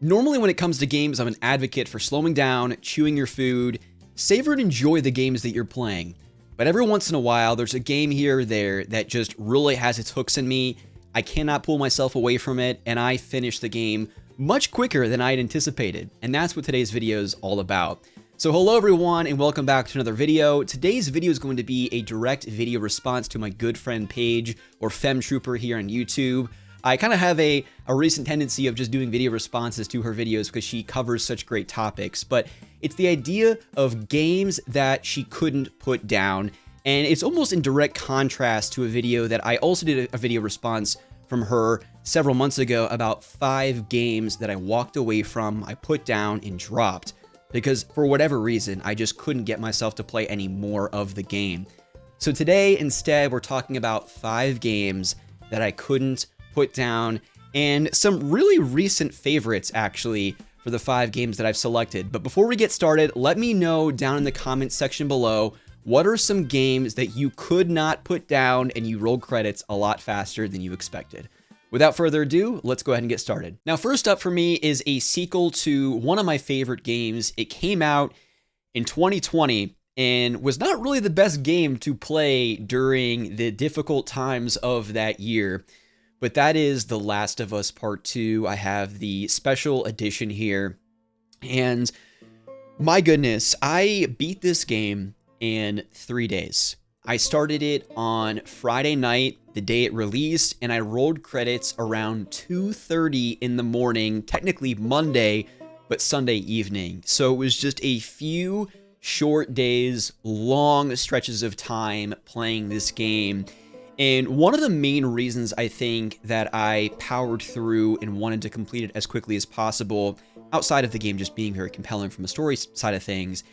Normally when it comes to games, I'm an advocate for slowing down, chewing your food, savor and enjoy the games that you're playing. But every once in a while, there's a game here or there that just really has its hooks in me. I cannot pull myself away from it, and I finish the game much quicker than I had anticipated. And that's what today's video is all about. So hello everyone, and welcome back to another video. Today's video is going to be a direct video response to my good friend Paige, or FemTrooper here on YouTube. I kind of have a recent tendency of just doing video responses to her videos because she covers such great topics, but it's the idea of games that she couldn't put down, and it's almost in direct contrast to a video that I also did a video response from her several months ago about 5 games that I walked away from, I put down and dropped because for whatever reason, I just couldn't get myself to play any more of the game. So today, instead, we're talking about 5 games that I couldn't put down, and some really recent favorites actually for the 5 games that I've selected. But before we get started, let me know down in the comments section below, what are some games that you could not put down and you rolled credits a lot faster than you expected? Without further ado, let's go ahead and get started. Now, first up for me is a sequel to one of my favorite games. It came out in 2020 and was not really the best game to play during the difficult times of that year. But that is The Last of Us Part 2. I have the special edition here. And my goodness, I beat this game in 3 days. I started it on Friday night, the day it released, and I rolled credits around 2:30 in the morning, technically Monday, but Sunday evening. So it was just a few short days, long stretches of time playing this game. And one of the main reasons I think that I powered through and wanted to complete it as quickly as possible, outside of the game just being very compelling from a story side of things,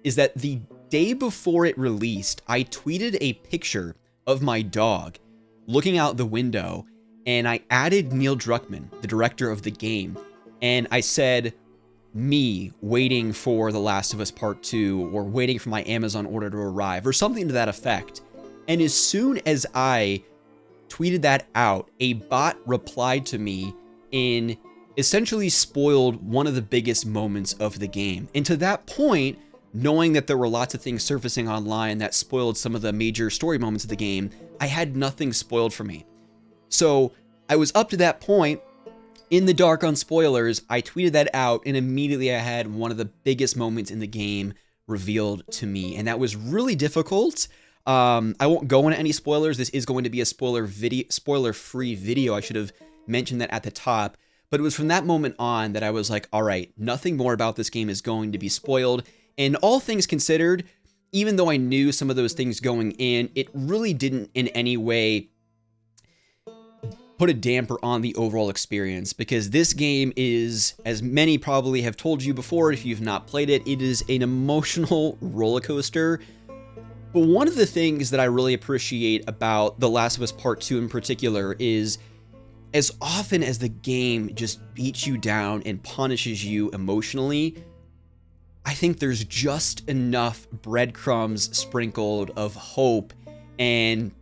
is that the day before it released, I tweeted a picture of my dog looking out the window, and I added Neil Druckmann, the director of the game, and I said, me waiting for The Last of Us Part 2, or waiting for my Amazon order to arrive, or something to that effect. And as soon as I tweeted that out, a bot replied to me and essentially spoiled one of the biggest moments of the game. And to that point, knowing that there were lots of things surfacing online that spoiled some of the major story moments of the game, I had nothing spoiled for me. So I was up to that point in the dark on spoilers. I tweeted that out, and immediately I had one of the biggest moments in the game revealed to me. And that was really difficult. I won't go into any spoilers. This is going to be a spoiler-free video. I should have mentioned that at the top. But it was from that moment on that I was like, all right, nothing more about this game is going to be spoiled. And all things considered, even though I knew some of those things going in, it really didn't in any way put a damper on the overall experience, because this game is, as many probably have told you before, if you've not played it, it is an emotional roller coaster. But one of the things that I really appreciate about The Last of Us Part 2 in particular is, as often as the game just beats you down and punishes you emotionally, I think there's just enough breadcrumbs sprinkled of hope and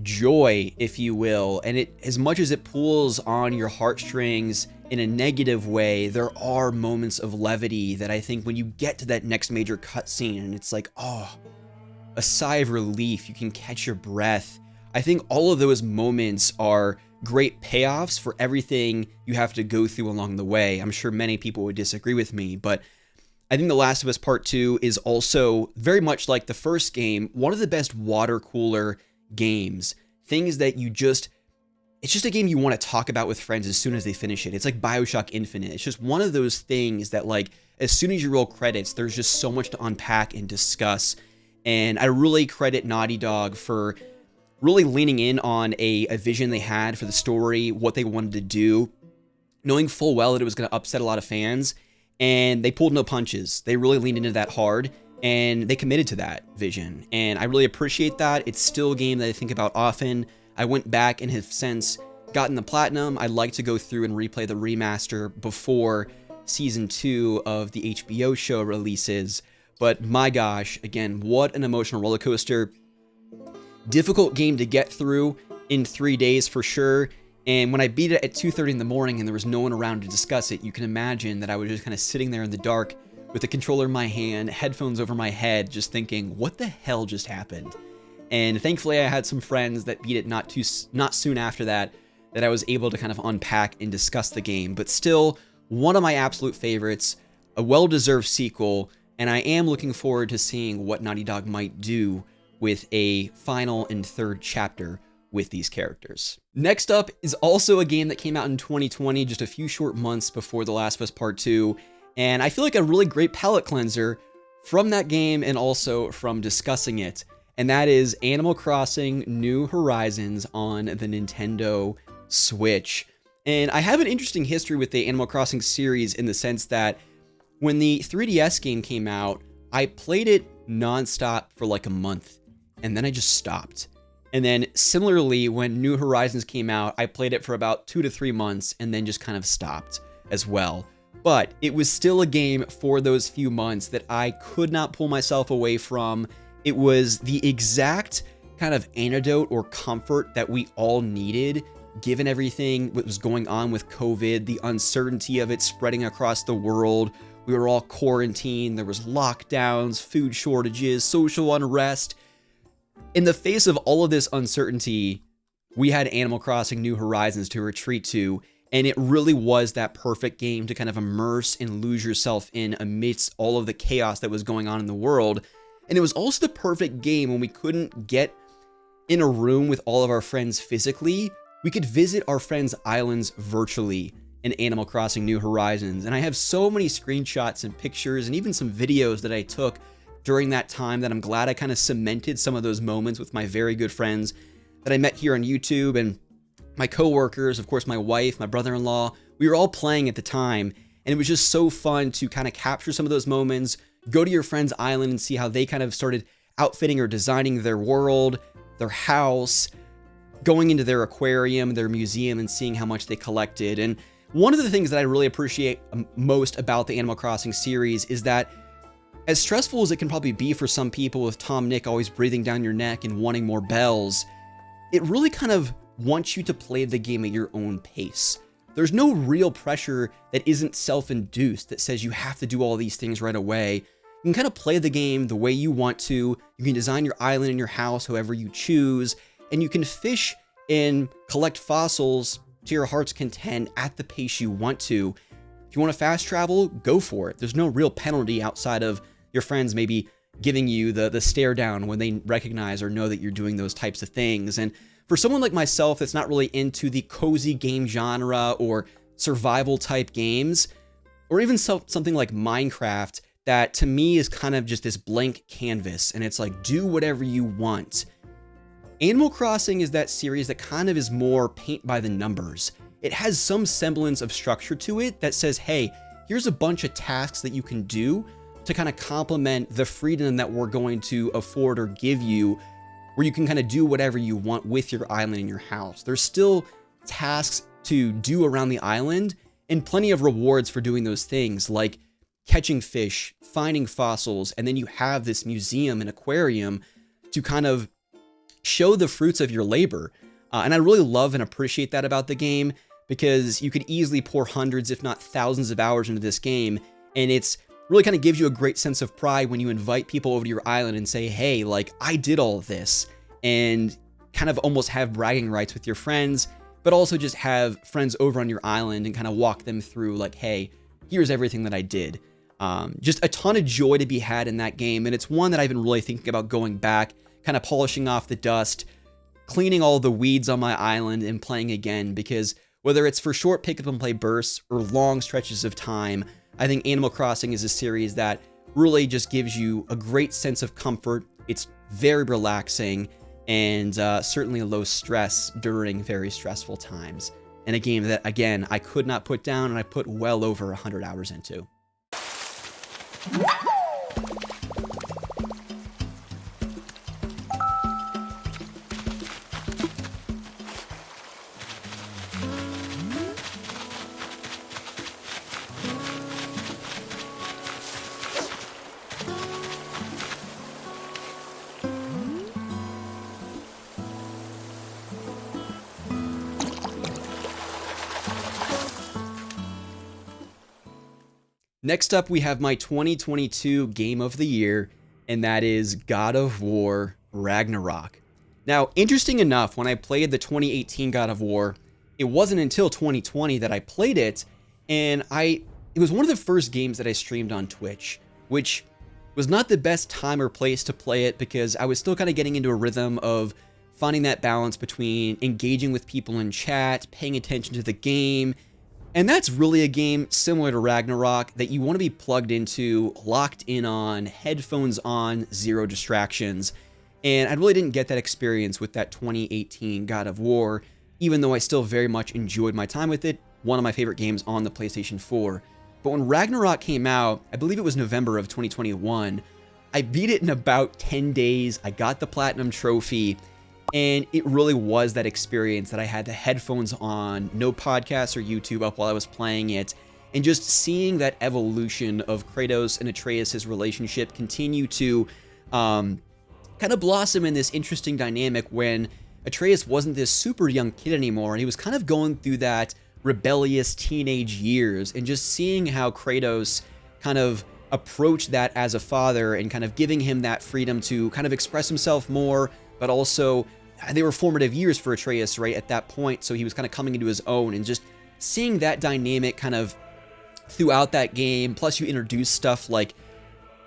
joy, if you will. And it, as much as it pulls on your heartstrings in a negative way, there are moments of levity that I think when you get to that next major cutscene and it's like, oh, a sigh of relief, you can catch your breath. I think all of those moments are great payoffs for everything you have to go through along the way. I'm sure many people would disagree with me, but I think The Last of Us Part 2 is also very much like the first game, one of the best water cooler games. Things that you just, it's just a game you want to talk about with friends as soon as they finish it. It's like BioShock Infinite. It's just one of those things that, like, as soon as you roll credits, there's just so much to unpack and discuss. And I really credit Naughty Dog for really leaning in on a vision they had for the story, what they wanted to do, knowing full well that it was going to upset a lot of fans. And they pulled no punches. They really leaned into that hard, and they committed to that vision. And I really appreciate that. It's still a game that I think about often. I went back and have since gotten the platinum. I'd like to go through and replay the remaster before season 2 of the HBO show releases. But my gosh, again, what an emotional roller coaster. Difficult game to get through in 3 days for sure. And when I beat it at 2:30 in the morning and there was no one around to discuss it, you can imagine that I was just kind of sitting there in the dark with the controller in my hand, headphones over my head, just thinking, what the hell just happened? And thankfully I had some friends that beat it not soon after that I was able to kind of unpack and discuss the game. But still, one of my absolute favorites, a well-deserved sequel, and I am looking forward to seeing what Naughty Dog might do with a final and third chapter with these characters. Next up is also a game that came out in 2020, just a few short months before The Last of Us Part 2, and I feel like a really great palate cleanser from that game and also from discussing it, and that is Animal Crossing New Horizons on the Nintendo Switch. And I have an interesting history with the Animal Crossing series in the sense that when the 3DS game came out, I played it nonstop for like a month, and then I just stopped. And then similarly, when New Horizons came out, I played it for about 2 to 3 months and then just kind of stopped as well. But it was still a game for those few months that I could not pull myself away from. It was the exact kind of antidote or comfort that we all needed, given everything that was going on with COVID, the uncertainty of it spreading across the world. We were all quarantined, there was lockdowns, food shortages, social unrest. In the face of all of this uncertainty, we had Animal Crossing New Horizons to retreat to, and it really was that perfect game to kind of immerse and lose yourself in amidst all of the chaos that was going on in the world. And it was also the perfect game when we couldn't get in a room with all of our friends physically. We could visit our friends' islands virtually in Animal Crossing New Horizons. And I have so many screenshots and pictures and even some videos that I took during that time that I'm glad I kind of cemented some of those moments with my very good friends that I met here on YouTube and my coworkers, of course, my wife, my brother-in-law. We were all playing at the time, and it was just so fun to kind of capture some of those moments, go to your friend's island and see how they kind of started outfitting or designing their world, their house, going into their aquarium, their museum, and seeing how much they collected. And one of the things that I really appreciate most about the Animal Crossing series is that as stressful as it can probably be for some people with Tom Nook always breathing down your neck and wanting more bells, it really kind of wants you to play the game at your own pace. There's no real pressure that isn't self-induced that says you have to do all these things right away. You can kind of play the game the way you want to. You can design your island and your house however you choose, and you can fish and collect fossils to your heart's content at the pace you want to. If you want to fast travel, go for it. There's no real penalty outside of your friends maybe giving you the stare down when they recognize or know that you're doing those types of things. And for someone like myself that's not really into the cozy game genre or survival type games, or even something like Minecraft, that to me is kind of just this blank canvas and it's like, do whatever you want. Animal Crossing is that series that kind of is more paint by the numbers. It has some semblance of structure to it that says, hey, here's a bunch of tasks that you can do to kind of complement the freedom that we're going to afford or give you, where you can kind of do whatever you want with your island and your house. There's still tasks to do around the island and plenty of rewards for doing those things, like catching fish, finding fossils, and then you have this museum and aquarium to kind of show the fruits of your labor. And I really love and appreciate that about the game, because you could easily pour hundreds, if not thousands of hours into this game, and it's really kind of gives you a great sense of pride when you invite people over to your island and say, hey, like, I did all of this, and kind of almost have bragging rights with your friends, but also just have friends over on your island and kind of walk them through like, hey, here's everything that I did. Just a ton of joy to be had in that game, and it's one that I've been really thinking about going back, kind of polishing off the dust, cleaning all the weeds on my island and playing again, because whether it's for short pick up and play bursts or long stretches of time, I think Animal Crossing is a series that really just gives you a great sense of comfort. It's very relaxing and certainly low stress during very stressful times. And a game that, again, I could not put down and I put well over 100 hours into. Next up, we have my 2022 Game of the Year, and that is God of War Ragnarok. Now, interesting enough, when I played the 2018 God of War, it wasn't until 2020 that I played it, and it was one of the first games that I streamed on Twitch, which was not the best time or place to play it because I was still kind of getting into a rhythm of finding that balance between engaging with people in chat, paying attention to the game, and that's really a game similar to Ragnarok that you want to be plugged into, locked in on, headphones on, zero distractions. And I really didn't get that experience with that 2018 God of War, even though I still very much enjoyed my time with it, one of my favorite games on the PlayStation 4. But when Ragnarok came out, I believe it was November of 2021, I beat it in about 10 days, I got the Platinum Trophy, and it really was that experience that I had the headphones on, no podcasts or YouTube up while I was playing it, and just seeing that evolution of Kratos and Atreus' relationship continue to kind of blossom in this interesting dynamic when Atreus wasn't this super young kid anymore, and he was kind of going through that rebellious teenage years, and just seeing how Kratos kind of approached that as a father and kind of giving him that freedom to kind of express himself more, but also they were formative years for Atreus, right, at that point, so he was kind of coming into his own, and just seeing that dynamic kind of throughout that game, plus you introduce stuff like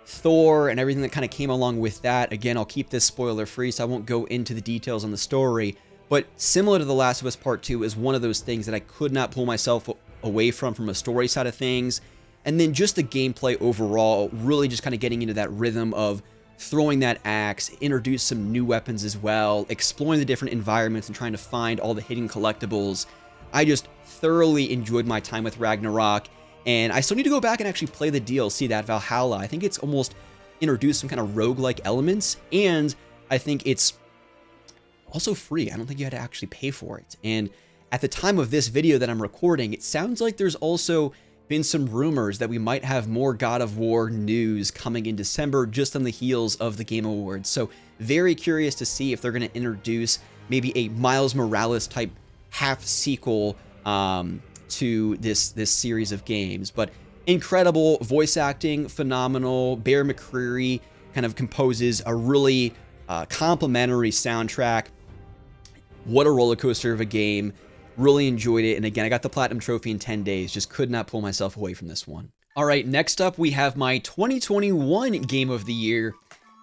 Thor and everything that kind of came along with that. Again, I'll keep this spoiler free, so I won't go into the details on the story, but similar to The Last of Us Part 2 is one of those things that I could not pull myself away from a story side of things, and then just the gameplay overall, really just kind of getting into that rhythm of throwing that axe, introduce some new weapons as well, exploring the different environments and trying to find all the hidden collectibles. I just thoroughly enjoyed my time with Ragnarok, and I still need to go back and actually play the DLC, that Valhalla. I think it's almost introduced some kind of roguelike elements, and I think it's also free. I don't think you had to actually pay for it. And at the time of this video that I'm recording, it sounds like there's also been some rumors that we might have more God of War news coming in December just on the heels of the Game Awards. So very curious to see if they're going to introduce maybe a Miles Morales type half sequel to this series of games. But incredible voice acting, phenomenal. Bear McCreary kind of composes a really complimentary soundtrack. What a roller coaster of a game. Really enjoyed it, and again, I got the Platinum Trophy in 10 days. Just could not pull myself away from this one. All right, next up, we have my 2021 Game of the Year,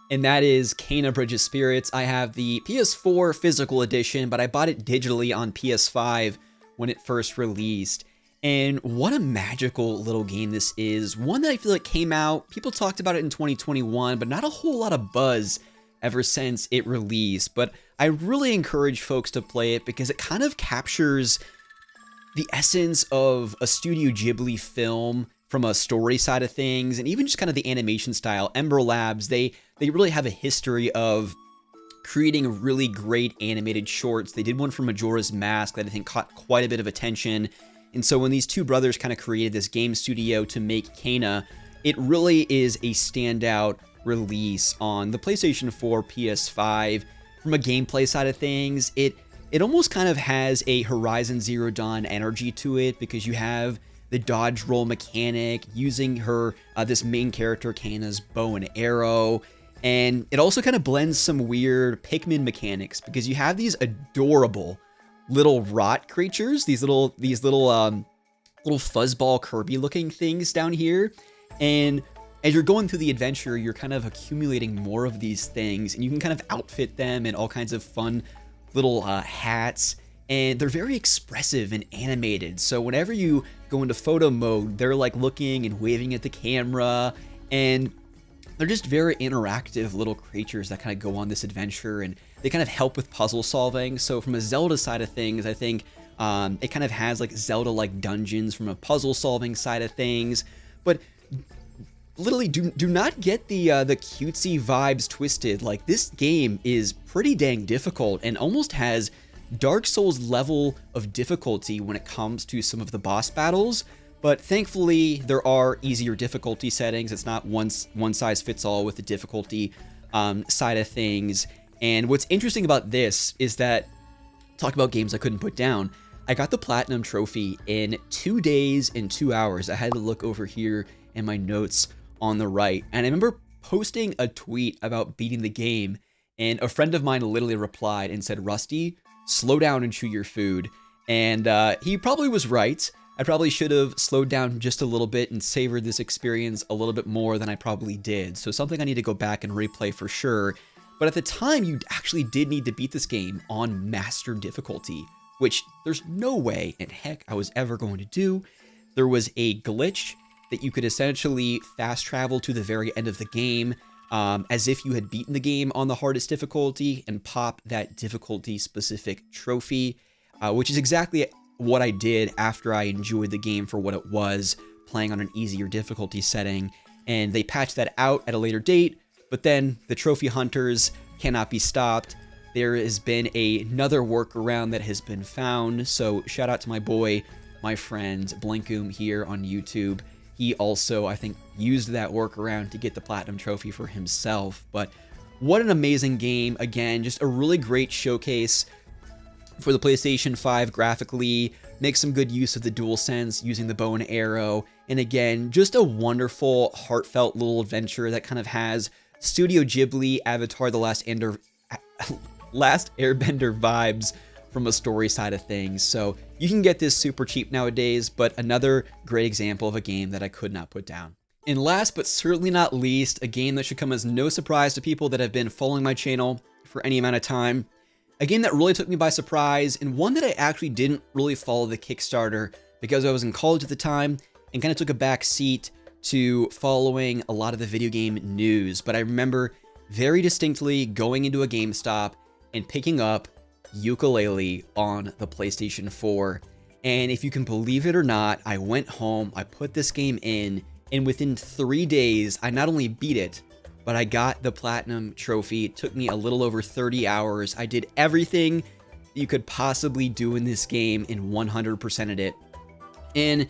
and that is Kena Bridge of Spirits. I have the PS4 physical edition, but I bought it digitally on PS5 when it first released. And what a magical little game this is. One that I feel like came out, people talked about it in 2021, but not a whole lot of buzz ever since it released. But I really encourage folks to play it because it kind of captures the essence of a Studio Ghibli film from a story side of things, and even just kind of the animation style. Ember Labs, they really have a history of creating really great animated shorts. They did one for Majora's Mask that I think caught quite a bit of attention. And so when these two brothers kind of created this game studio to make Kena, it really is a standout release on the PlayStation 4, PS5. From a gameplay side of things, it almost kind of has a Horizon Zero Dawn energy to it because you have the dodge roll mechanic using her, this main character, Kena's bow and arrow. And it also kind of blends some weird Pikmin mechanics because you have these adorable little rot creatures, these little fuzzball Kirby looking things down here. And as you're going through the adventure, you're kind of accumulating more of these things, and you can kind of outfit them in all kinds of fun little hats, and they're very expressive and animated. So whenever you go into photo mode, they're like looking and waving at the camera, and they're just very interactive little creatures that kind of go on this adventure, and they kind of help with puzzle solving. So from a Zelda side of things, I think it kind of has like Zelda-like dungeons from a puzzle solving side of things, but literally do not get the cutesy vibes twisted. Like, this game is pretty dang difficult and almost has Dark Souls level of difficulty when it comes to some of the boss battles, but thankfully there are easier difficulty settings. It's not one size fits all with the difficulty side of things. And what's interesting about this is that, talk about games I couldn't put down, I got the Platinum Trophy in 2 days and 2 hours. I had to look over here in my notes on the right. And I remember posting a tweet about beating the game, and a friend of mine literally replied and said, "Rusty, slow down and chew your food." And he probably was right. I probably should have slowed down just a little bit and savored this experience a little bit more than I probably did. So something I need to go back and replay for sure. But at the time, you actually did need to beat this game on master difficulty, which there's no way in heck I was ever going to do. There was a glitch that you could essentially fast travel to the very end of the game, as if you had beaten the game on the hardest difficulty and pop that difficulty specific trophy, which is exactly what I did after I enjoyed the game for what it was, playing on an easier difficulty setting. And they patched that out at a later date, but then the trophy hunters cannot be stopped. There has been another workaround that has been found, so shout out to my boy, my friend Blinkoom here on YouTube. He also, I think, used that workaround to get the Platinum Trophy for himself. But what an amazing game. Again, just a really great showcase for the PlayStation 5 graphically. Make some good use of the DualSense using the bow and arrow. And again, just a wonderful, heartfelt little adventure that kind of has Studio Ghibli, Avatar The Last Airbender vibes from a story side of things. So you can get this super cheap nowadays, but another great example of a game that I could not put down. And last but certainly not least, a game that should come as no surprise to people that have been following my channel for any amount of time. A game that really took me by surprise, and one that I actually didn't really follow the Kickstarter because I was in college at the time and kind of took a back seat to following a lot of the video game news. But I remember very distinctly going into a GameStop and picking up Yooka-Laylee on the PlayStation 4. And if you can believe it or not, I went home, I put this game in, and within 3 days, I not only beat it, but I got the Platinum Trophy. It took me a little over 30 hours. I did everything you could possibly do in this game and 100%ed it. And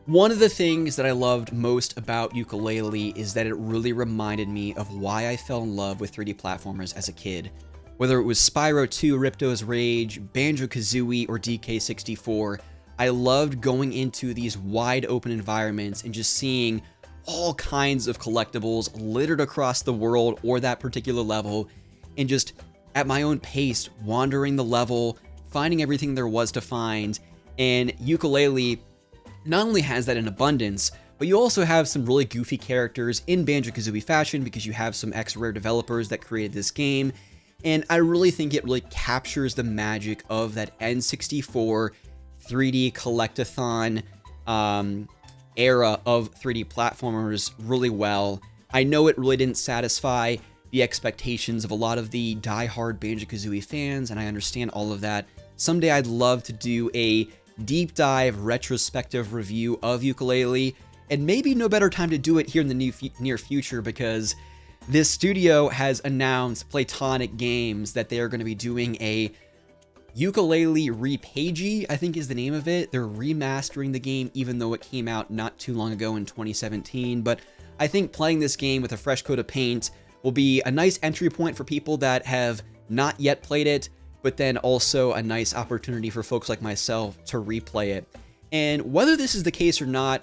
one of the things that I loved most about Yooka-Laylee is that it really reminded me of why I fell in love with 3D platformers as a kid. Whether it was Spyro 2, Ripto's Rage, Banjo-Kazooie, or DK64, I loved going into these wide open environments and just seeing all kinds of collectibles littered across the world or that particular level, and just at my own pace, wandering the level, finding everything there was to find. And Yooka-Laylee not only has that in abundance, but you also have some really goofy characters in Banjo-Kazooie fashion because you have some ex-Rare developers that created this game. And I really think it really captures the magic of that N64 3D collectathon era of 3D platformers really well. I know it really didn't satisfy the expectations of a lot of the die-hard Banjo-Kazooie fans, and I understand all of that. Someday I'd love to do a deep dive retrospective review of Yooka-Laylee, and maybe no better time to do it here in the near future because this studio has announced, Platonic Games, that they are going to be doing a Yooka-Laylee Repagey, I think is the name of it. They're remastering the game even though it came out not too long ago in 2017, but I think playing this game with a fresh coat of paint will be a nice entry point for people that have not yet played it, but then also a nice opportunity for folks like myself to replay it. And whether this is the case or not,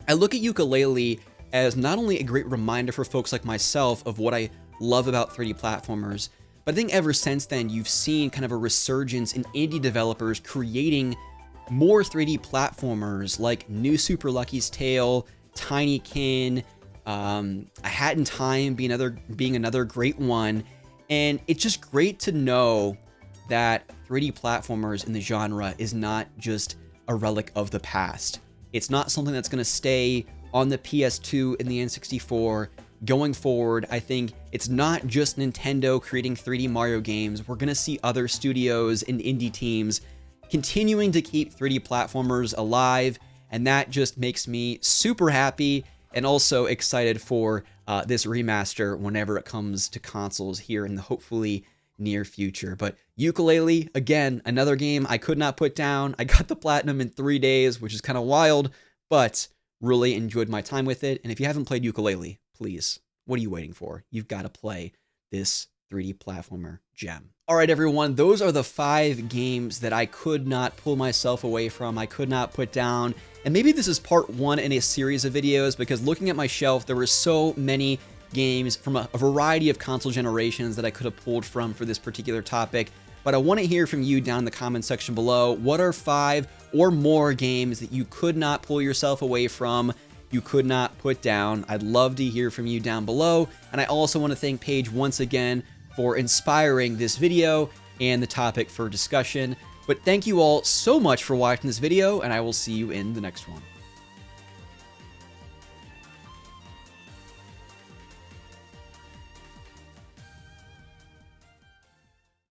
I look at Yooka-Laylee as not only a great reminder for folks like myself of what I love about 3D platformers, but I think ever since then you've seen kind of a resurgence in indie developers creating more 3D platformers like New Super Lucky's Tale, Tinykin, A Hat in Time being another great one. And it's just great to know that 3D platformers in the genre is not just a relic of the past. It's not something that's going to stay on the PS2 and the N64 going forward. I think it's not just Nintendo creating 3D Mario games. We're going to see other studios and indie teams continuing to keep 3D platformers alive, and that just makes me super happy and also excited for this remaster whenever it comes to consoles here in the hopefully near future. But Yooka-Laylee, again, another game I could not put down. I got the Platinum in 3 days, which is kind of wild, but really enjoyed my time with it. And if you haven't played Yooka-Laylee, please, what are you waiting for? You've got to play this 3D platformer gem. All right, everyone, those are the 5 games that I could not pull myself away from, I could not put down. And maybe this is part 1 in a series of videos, because looking at my shelf, there were so many games from a variety of console generations that I could have pulled from for this particular topic. But I want to hear from you down in the comment section below. What are 5 or more games that you could not pull yourself away from, you could not put down? I'd love to hear from you down below. And I also want to thank Paige once again for inspiring this video and the topic for discussion. But thank you all so much for watching this video, and I will see you in the next one.